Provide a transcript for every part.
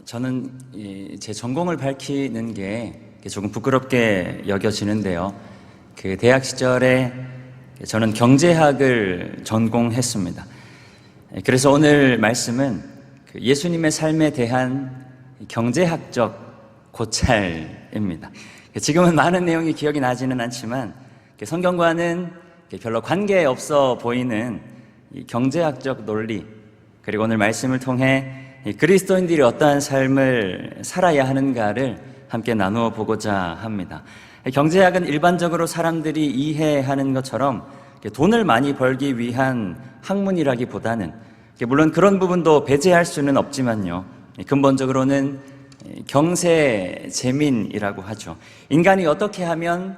저는 제 전공을 밝히는 게 조금 부끄럽게 여겨지는데요. 그 대학 시절에 저는 경제학을 전공했습니다. 그래서 오늘 말씀은 예수님의 삶에 대한 경제학적 고찰입니다. 지금은 많은 내용이 기억이 나지는 않지만 성경과는 별로 관계없어 보이는 경제학적 논리, 그리고 오늘 말씀을 통해 그리스도인들이 어떠한 삶을 살아야 하는가를 함께 나누어 보고자 합니다. 경제학은 일반적으로 사람들이 이해하는 것처럼 돈을 많이 벌기 위한 학문이라기보다는, 물론 그런 부분도 배제할 수는 없지만요, 근본적으로는 경세재민이라고 하죠. 인간이 어떻게 하면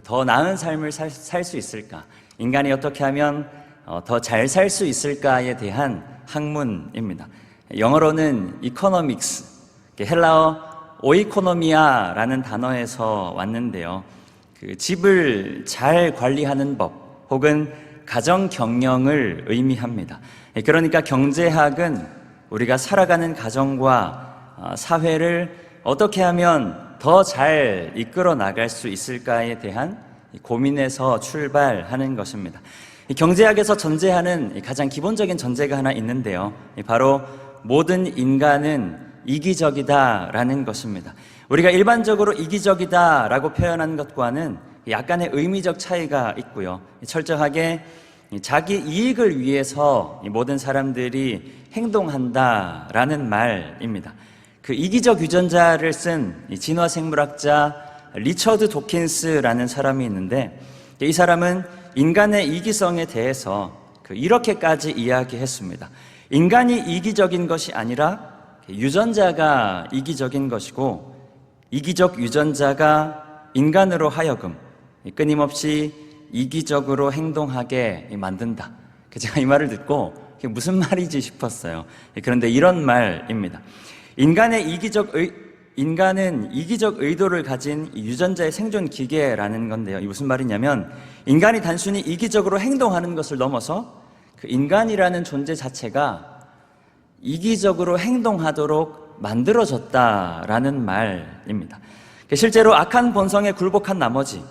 더 나은 삶을 살 수 있을까? 인간이 어떻게 하면 더 잘 살 수 있을까에 대한 학문입니다. 영어로는 economics, 헬라어 오이코노미아라는 단어에서 왔는데요. 그 집을 잘 관리하는 법 혹은 가정 경영을 의미합니다. 그러니까 경제학은 우리가 살아가는 가정과 사회를 어떻게 하면 더 잘 이끌어 나갈 수 있을까에 대한 고민에서 출발하는 것입니다. 경제학에서 전제하는 가장 기본적인 전제가 하나 있는데요. 바로 모든 인간은 이기적이다라는 것입니다. 우리가 일반적으로 이기적이다라고 표현한 것과는 약간의 의미적 차이가 있고요. 철저하게 자기 이익을 위해서 모든 사람들이 행동한다라는 말입니다. 그 이기적 유전자를 쓴 진화생물학자 리처드 도킨스라는 사람이 있는데, 이 사람은 인간의 이기성에 대해서 이렇게까지 이야기했습니다. 인간이 이기적인 것이 아니라 유전자가 이기적인 것이고, 이기적 유전자가 인간으로 하여금 끊임없이 이기적으로 행동하게 만든다. 제가 이 말을 듣고 무슨 말이지 싶었어요. 그런데 이런 말입니다. 인간은 이기적 의도를 가진 유전자의 생존 기계라는 건데요. 이 무슨 말이냐면, 인간이 단순히 이기적으로 행동하는 것을 넘어서 그 인간이라는 존재 자체가 이기적으로 행동하도록 만들어졌다라는 말입니다. 실제로 악한 본성에 굴복한 나머지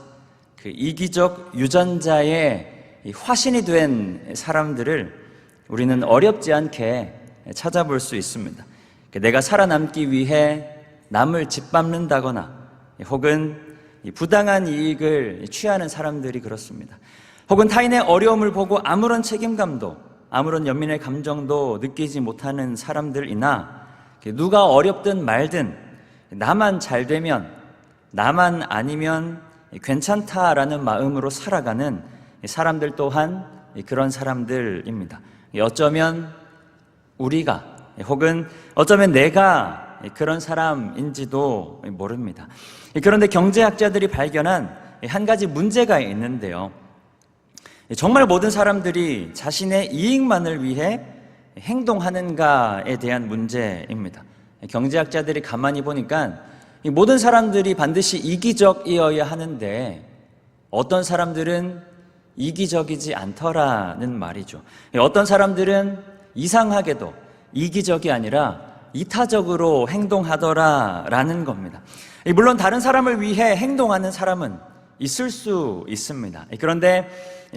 그 이기적 유전자의 화신이 된 사람들을 우리는 어렵지 않게 찾아볼 수 있습니다. 내가 살아남기 위해 남을 짓밟는다거나 혹은 부당한 이익을 취하는 사람들이 그렇습니다. 혹은 타인의 어려움을 보고 아무런 책임감도, 아무런 연민의 감정도 느끼지 못하는 사람들이나, 누가 어렵든 말든 나만 잘 되면, 나만 아니면 괜찮다라는 마음으로 살아가는 사람들 또한 그런 사람들입니다. 어쩌면 우리가, 혹은 어쩌면 내가 그런 사람인지도 모릅니다. 그런데 경제학자들이 발견한 한 가지 문제가 있는데요. 정말 모든 사람들이 자신의 이익만을 위해 행동하는가에 대한 문제입니다. 경제학자들이 가만히 보니까 모든 사람들이 반드시 이기적이어야 하는데 어떤 사람들은 이기적이지 않더라는 말이죠. 어떤 사람들은 이상하게도 이기적이 아니라 이타적으로 행동하더라라는 겁니다. 물론 다른 사람을 위해 행동하는 사람은 있을 수 있습니다. 그런데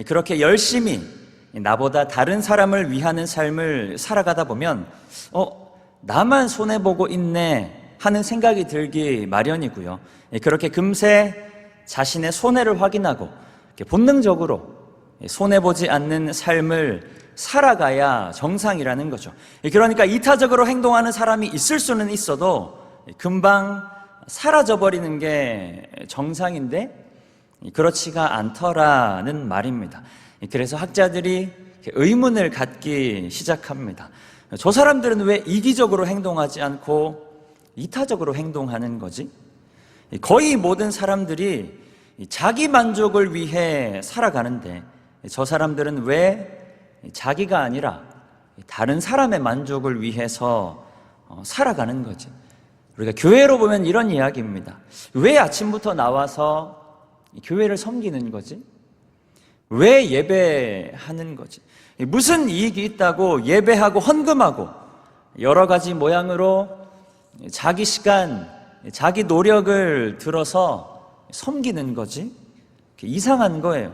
그렇게 열심히 나보다 다른 사람을 위하는 삶을 살아가다 보면 나만 손해보고 있네 하는 생각이 들기 마련이고요. 그렇게 금세 자신의 손해를 확인하고 본능적으로 손해보지 않는 삶을 살아가야 정상이라는 거죠. 그러니까 이타적으로 행동하는 사람이 있을 수는 있어도 금방 사라져버리는 게 정상인데 그렇지가 않더라는 말입니다. 그래서 학자들이 의문을 갖기 시작합니다. 저 사람들은 왜 이기적으로 행동하지 않고 이타적으로 행동하는 거지? 거의 모든 사람들이 자기 만족을 위해 살아가는데 저 사람들은 왜 자기가 아니라 다른 사람의 만족을 위해서 살아가는 거지? 우리가 교회로 보면 이런 이야기입니다. 왜 아침부터 나와서 교회를 섬기는 거지? 왜 예배하는 거지? 무슨 이익이 있다고 예배하고 헌금하고 여러 가지 모양으로 자기 시간, 자기 노력을 들어서 섬기는 거지? 이상한 거예요.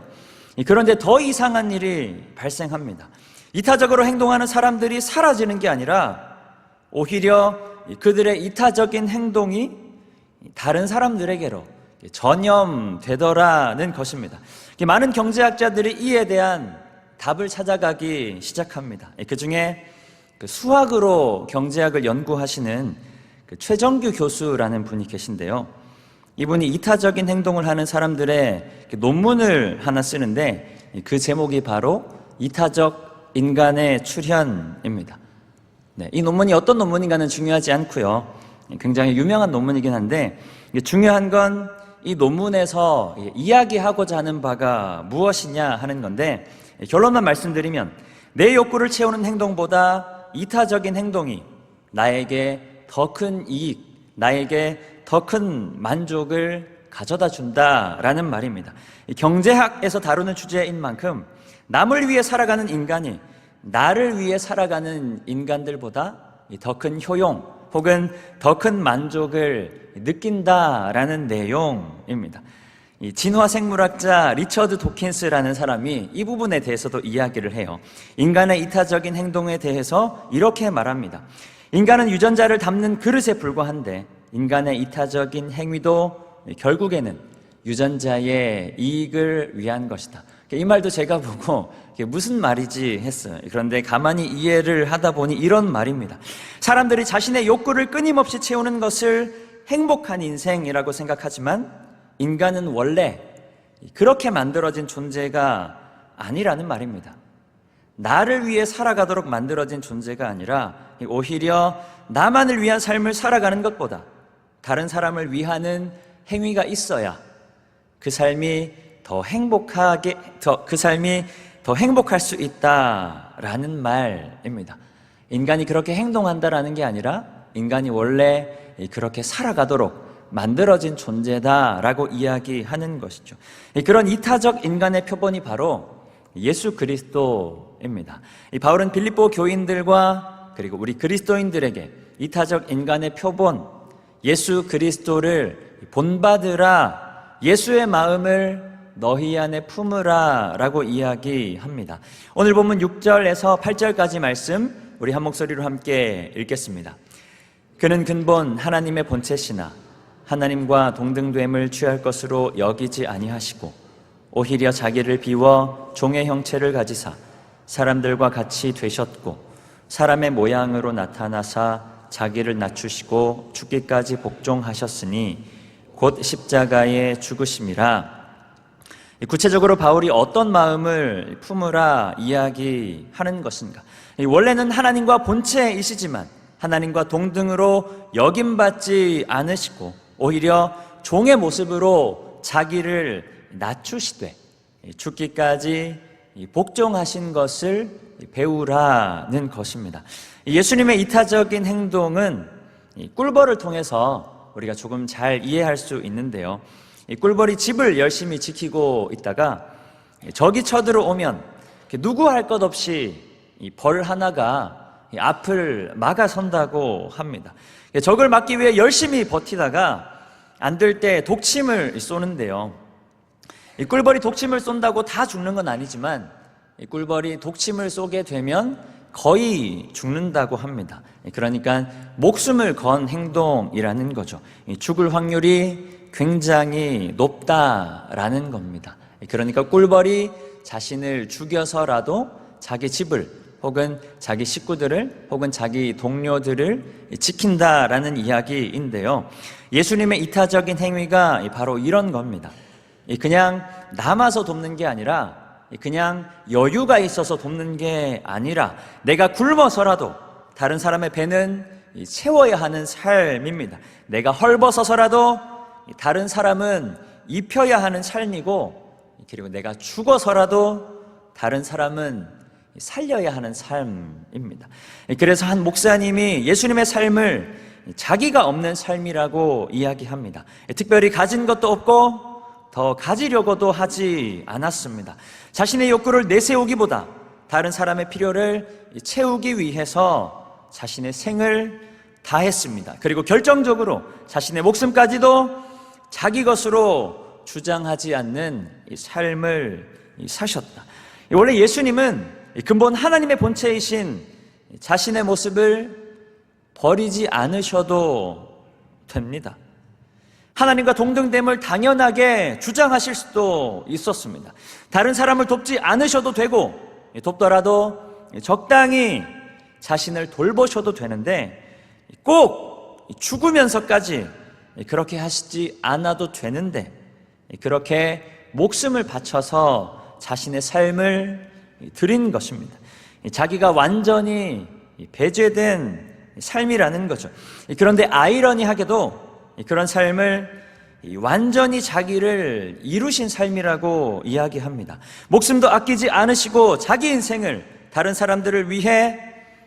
그런데 더 이상한 일이 발생합니다. 이타적으로 행동하는 사람들이 사라지는 게 아니라 오히려 그들의 이타적인 행동이 다른 사람들에게로 전염되더라는 것입니다. 많은 경제학자들이 이에 대한 답을 찾아가기 시작합니다. 그 중에 수학으로 경제학을 연구하시는 최정규 교수라는 분이 계신데요. 이분이 이타적인 행동을 하는 사람들의 논문을 하나 쓰는데 그 제목이 바로 이타적 인간의 출현입니다. 이 논문이 어떤 논문인가는 중요하지 않고요. 굉장히 유명한 논문이긴 한데 중요한 건 이 논문에서 이야기하고자 하는 바가 무엇이냐 하는 건데, 결론만 말씀드리면 내 욕구를 채우는 행동보다 이타적인 행동이 나에게 더 큰 이익, 나에게 더 큰 만족을 가져다 준다라는 말입니다. 경제학에서 다루는 주제인 만큼 남을 위해 살아가는 인간이 나를 위해 살아가는 인간들보다 더 큰 효용 혹은 더 큰 만족을 느낀다라는 내용입니다. 이 진화생물학자 리처드 도킨스라는 사람이 이 부분에 대해서도 이야기를 해요. 인간의 이타적인 행동에 대해서 이렇게 말합니다. 인간은 유전자를 담는 그릇에 불과한데 인간의 이타적인 행위도 결국에는 유전자의 이익을 위한 것이다. 이 말도 제가 보고 무슨 말이지 했어요. 그런데 가만히 이해를 하다 보니 이런 말입니다. 사람들이 자신의 욕구를 끊임없이 채우는 것을 행복한 인생이라고 생각하지만 인간은 원래 그렇게 만들어진 존재가 아니라는 말입니다. 나를 위해 살아가도록 만들어진 존재가 아니라 오히려 나만을 위한 삶을 살아가는 것보다 다른 사람을 위하는 행위가 있어야 그 삶이 더 행복할 수 있다라는 말입니다. 인간이 그렇게 행동한다라는 게 아니라 인간이 원래 그렇게 살아가도록 만들어진 존재다라고 이야기하는 것이죠. 그런 이타적 인간의 표본이 바로 예수 그리스도입니다. 바울은 빌립보 교인들과 그리고 우리 그리스도인들에게 이타적 인간의 표본 예수 그리스도를 본받으라, 예수의 마음을 너희 안에 품으라 라고 이야기합니다. 오늘 본문 6절에서 8절까지 말씀 우리 한 목소리로 함께 읽겠습니다. 그는 근본 하나님의 본체시나 하나님과 동등됨을 취할 것으로 여기지 아니하시고 오히려 자기를 비워 종의 형체를 가지사 사람들과 같이 되셨고 사람의 모양으로 나타나사 자기를 낮추시고 죽기까지 복종하셨으니 곧 십자가에 죽으심이라. 구체적으로 바울이 어떤 마음을 품으라 이야기하는 것인가? 원래는 하나님과 본체이시지만 하나님과 동등으로 여김받지 않으시고 오히려 종의 모습으로 자기를 낮추시되 죽기까지 복종하신 것을 배우라는 것입니다. 예수님의 이타적인 행동은 꿀벌을 통해서 우리가 조금 잘 이해할 수 있는데요. 이 꿀벌이 집을 열심히 지키고 있다가 적이 쳐들어오면 누구 할 것 없이 이 벌 하나가 앞을 막아선다고 합니다. 적을 막기 위해 열심히 버티다가 안 될 때 독침을 쏘는데요. 이 꿀벌이 독침을 쏜다고 다 죽는 건 아니지만 이 꿀벌이 독침을 쏘게 되면 거의 죽는다고 합니다. 그러니까 목숨을 건 행동이라는 거죠. 죽을 확률이 굉장히 높다라는 겁니다. 그러니까 꿀벌이 자신을 죽여서라도 자기 집을 혹은 자기 식구들을 혹은 자기 동료들을 지킨다라는 이야기인데요. 예수님의 이타적인 행위가 바로 이런 겁니다. 그냥 남아서 돕는 게 아니라 그냥 여유가 있어서 돕는 게 아니라 내가 굶어서라도 다른 사람의 배는 채워야 하는 삶입니다. 내가 헐벗어서라도 다른 사람은 입혀야 하는 삶이고 그리고 내가 죽어서라도 다른 사람은 살려야 하는 삶입니다. 그래서 한 목사님이 예수님의 삶을 자기가 없는 삶이라고 이야기합니다. 특별히 가진 것도 없고 더 가지려고도 하지 않았습니다. 자신의 욕구를 내세우기보다 다른 사람의 필요를 채우기 위해서 자신의 생을 다했습니다. 그리고 결정적으로 자신의 목숨까지도 자기 것으로 주장하지 않는 이 삶을 사셨다. 원래 예수님은 근본 하나님의 본체이신 자신의 모습을 버리지 않으셔도 됩니다. 하나님과 동등됨을 당연하게 주장하실 수도 있었습니다. 다른 사람을 돕지 않으셔도 되고, 돕더라도 적당히 자신을 돌보셔도 되는데 꼭 죽으면서까지 그렇게 하시지 않아도 되는데 그렇게 목숨을 바쳐서 자신의 삶을 드린 것입니다. 자기가 완전히 배제된 삶이라는 거죠. 그런데 아이러니하게도 그런 삶을 완전히 자기를 이루신 삶이라고 이야기합니다. 목숨도 아끼지 않으시고 자기 인생을 다른 사람들을 위해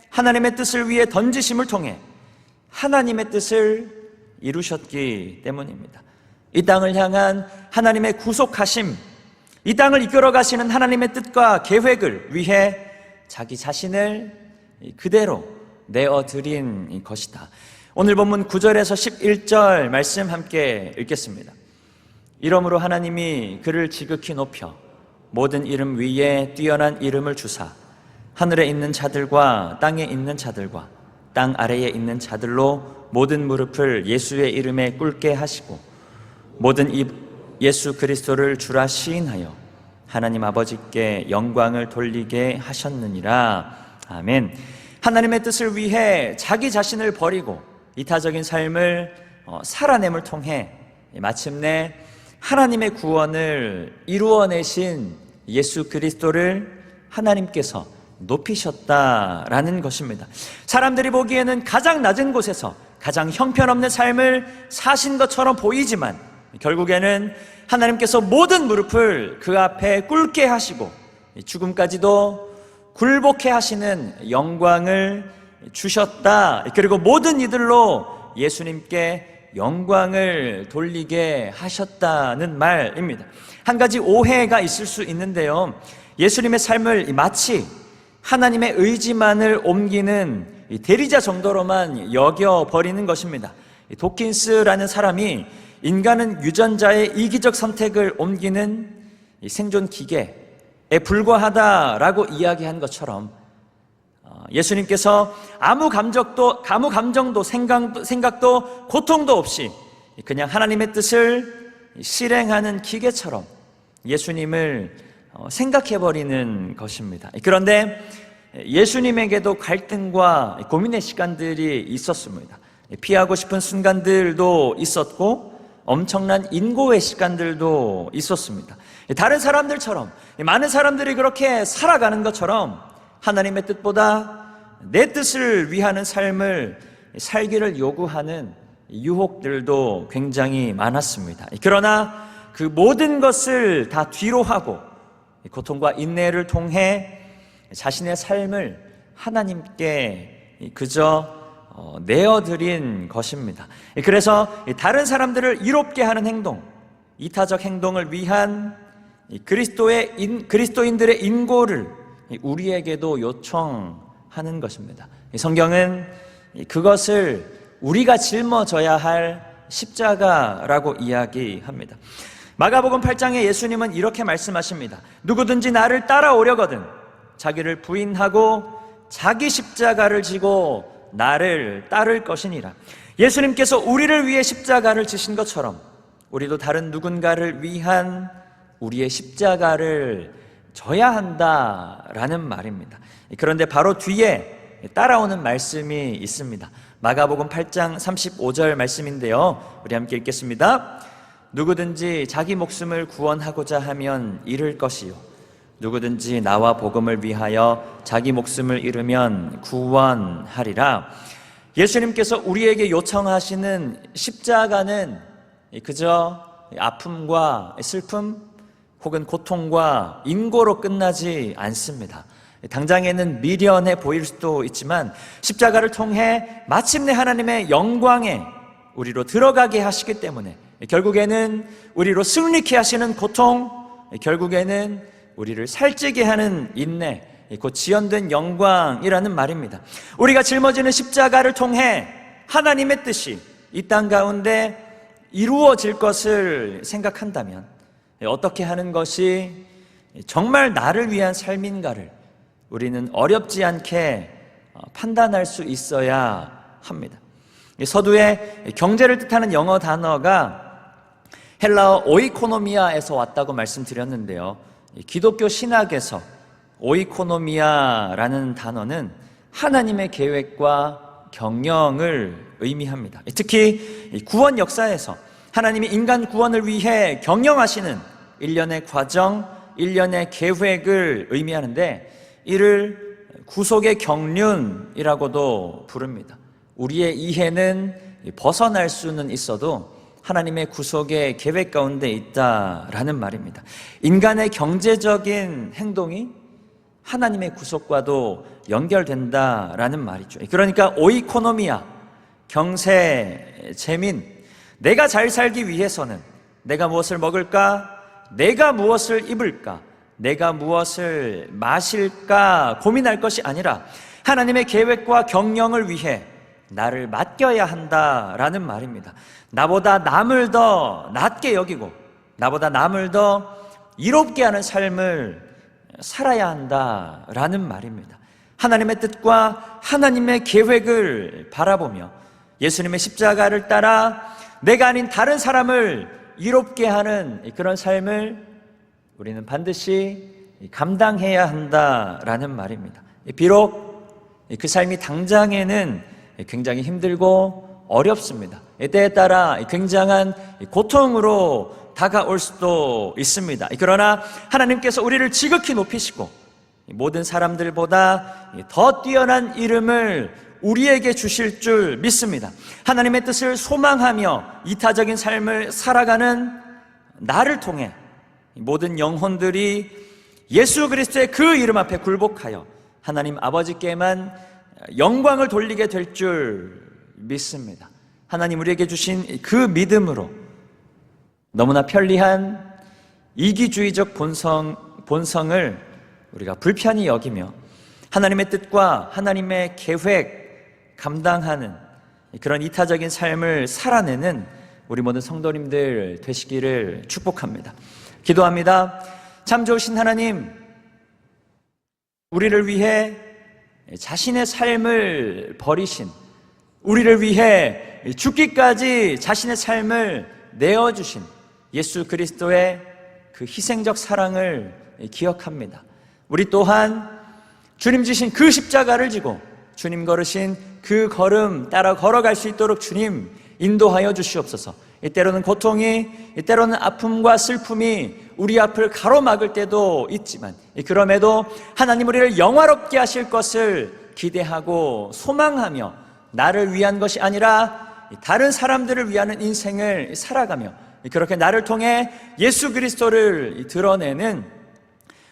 하나님의 뜻을 위해 던지심을 통해 하나님의 뜻을 이루셨기 때문입니다. 이 땅을 향한 하나님의 구속하심, 이 땅을 이끌어 가시는 하나님의 뜻과 계획을 위해 자기 자신을 그대로 내어드린 것이다. 오늘 본문 9절에서 11절 말씀 함께 읽겠습니다. 이러므로 하나님이 그를 지극히 높여 모든 이름 위에 뛰어난 이름을 주사 하늘에 있는 자들과 땅에 있는 자들과 땅 아래에 있는 자들로 모든 무릎을 예수의 이름에 꿇게 하시고 모든 입 예수 그리스도를 주라 시인하여 하나님 아버지께 영광을 돌리게 하셨느니라. 아멘. 하나님의 뜻을 위해 자기 자신을 버리고 이타적인 삶을 살아냄을 통해 마침내 하나님의 구원을 이루어내신 예수 그리스도를 하나님께서 높이셨다라는 것입니다. 사람들이 보기에는 가장 낮은 곳에서 가장 형편없는 삶을 사신 것처럼 보이지만 결국에는 하나님께서 모든 무릎을 그 앞에 꿇게 하시고 죽음까지도 굴복해 하시는 영광을 주셨다. 그리고 모든 이들로 예수님께 영광을 돌리게 하셨다는 말입니다. 한 가지 오해가 있을 수 있는데요, 예수님의 삶을 마치 하나님의 의지만을 옮기는 대리자 정도로만 여겨버리는 것입니다. 도킨스라는 사람이 인간은 유전자의 이기적 선택을 옮기는 생존 기계에 불과하다라고 이야기한 것처럼 예수님께서 아무 감정도 생각도 고통도 없이 그냥 하나님의 뜻을 실행하는 기계처럼 예수님을 생각해버리는 것입니다. 그런데 예수님에게도 갈등과 고민의 시간들이 있었습니다. 피하고 싶은 순간들도 있었고 엄청난 인고의 시간들도 있었습니다. 다른 사람들처럼 많은 사람들이 그렇게 살아가는 것처럼 하나님의 뜻보다 내 뜻을 위하는 삶을 살기를 요구하는 유혹들도 굉장히 많았습니다. 그러나 그 모든 것을 다 뒤로 하고 고통과 인내를 통해 자신의 삶을 하나님께 그저 내어드린 것입니다. 그래서 다른 사람들을 이롭게 하는 행동, 이타적 행동을 위한 그리스도인들의 인고를 우리에게도 요청하는 것입니다. 성경은 그것을 우리가 짊어져야 할 십자가라고 이야기합니다. 마가복음 8장에 예수님은 이렇게 말씀하십니다. 누구든지 나를 따라오려거든 자기를 부인하고 자기 십자가를 지고 나를 따를 것이니라. 예수님께서 우리를 위해 십자가를 지신 것처럼 우리도 다른 누군가를 위한 우리의 십자가를 져야 한다라는 말입니다. 그런데 바로 뒤에 따라오는 말씀이 있습니다. 마가복음 8장 35절 말씀인데요, 우리 함께 읽겠습니다. 누구든지 자기 목숨을 구원하고자 하면 잃을 것이요 누구든지 나와 복음을 위하여 자기 목숨을 잃으면 구원하리라. 예수님께서 우리에게 요청하시는 십자가는 그저 아픔과 슬픔 혹은 고통과 인고로 끝나지 않습니다. 당장에는 미련해 보일 수도 있지만 십자가를 통해 마침내 하나님의 영광에 우리로 들어가게 하시기 때문에 결국에는 우리로 승리케 하시는 고통, 결국에는 우리를 살찌게 하는 인내, 곧 지연된 영광이라는 말입니다. 우리가 짊어지는 십자가를 통해 하나님의 뜻이 이 땅 가운데 이루어질 것을 생각한다면 어떻게 하는 것이 정말 나를 위한 삶인가를 우리는 어렵지 않게 판단할 수 있어야 합니다. 서두에 경제를 뜻하는 영어 단어가 헬라어 오이코노미아에서 왔다고 말씀드렸는데요. 기독교 신학에서 오이코노미아라는 단어는 하나님의 계획과 경영을 의미합니다. 특히 구원 역사에서 하나님이 인간 구원을 위해 경영하시는 일련의 과정, 일련의 계획을 의미하는데 이를 구속의 경륜이라고도 부릅니다. 우리의 이해는 벗어날 수는 있어도 하나님의 구속의 계획 가운데 있다라는 말입니다. 인간의 경제적인 행동이 하나님의 구속과도 연결된다라는 말이죠. 그러니까 오이코노미아, 경세, 재민, 내가 잘 살기 위해서는 내가 무엇을 먹을까? 내가 무엇을 입을까? 내가 무엇을 마실까? 고민할 것이 아니라 하나님의 계획과 경영을 위해 나를 맡겨야 한다라는 말입니다. 나보다 남을 더 낮게 여기고 나보다 남을 더 이롭게 하는 삶을 살아야 한다라는 말입니다. 하나님의 뜻과 하나님의 계획을 바라보며 예수님의 십자가를 따라 내가 아닌 다른 사람을 이롭게 하는 그런 삶을 우리는 반드시 감당해야 한다라는 말입니다. 비록 그 삶이 당장에는 굉장히 힘들고 어렵습니다. 때에 따라 굉장한 고통으로 다가올 수도 있습니다. 그러나 하나님께서 우리를 지극히 높이시고 모든 사람들보다 더 뛰어난 이름을 우리에게 주실 줄 믿습니다. 하나님의 뜻을 소망하며 이타적인 삶을 살아가는 나를 통해 모든 영혼들이 예수 그리스도의 그 이름 앞에 굴복하여 하나님 아버지께만 영광을 돌리게 될 줄 믿습니다. 하나님 우리에게 주신 그 믿음으로 너무나 편리한 이기주의적 본성을 우리가 불편히 여기며 하나님의 뜻과 하나님의 계획 감당하는 그런 이타적인 삶을 살아내는 우리 모든 성도님들 되시기를 축복합니다. 기도합니다. 참 좋으신 하나님, 우리를 위해 자신의 삶을 버리신, 우리를 위해 죽기까지 자신의 삶을 내어주신 예수 그리스도의 그 희생적 사랑을 기억합니다. 우리 또한 주님 지신 그 십자가를 지고 주님 걸으신 그 걸음 따라 걸어갈 수 있도록 주님 인도하여 주시옵소서. 때로는 고통이, 때로는 아픔과 슬픔이 우리 앞을 가로막을 때도 있지만 그럼에도 하나님 우리를 영화롭게 하실 것을 기대하고 소망하며 나를 위한 것이 아니라 다른 사람들을 위하는 인생을 살아가며 그렇게 나를 통해 예수 그리스도를 드러내는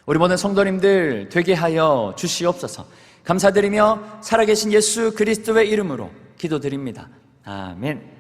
우리 모든 성도님들 되게 하여 주시옵소서. 감사드리며 살아계신 예수 그리스도의 이름으로 기도드립니다. 아멘.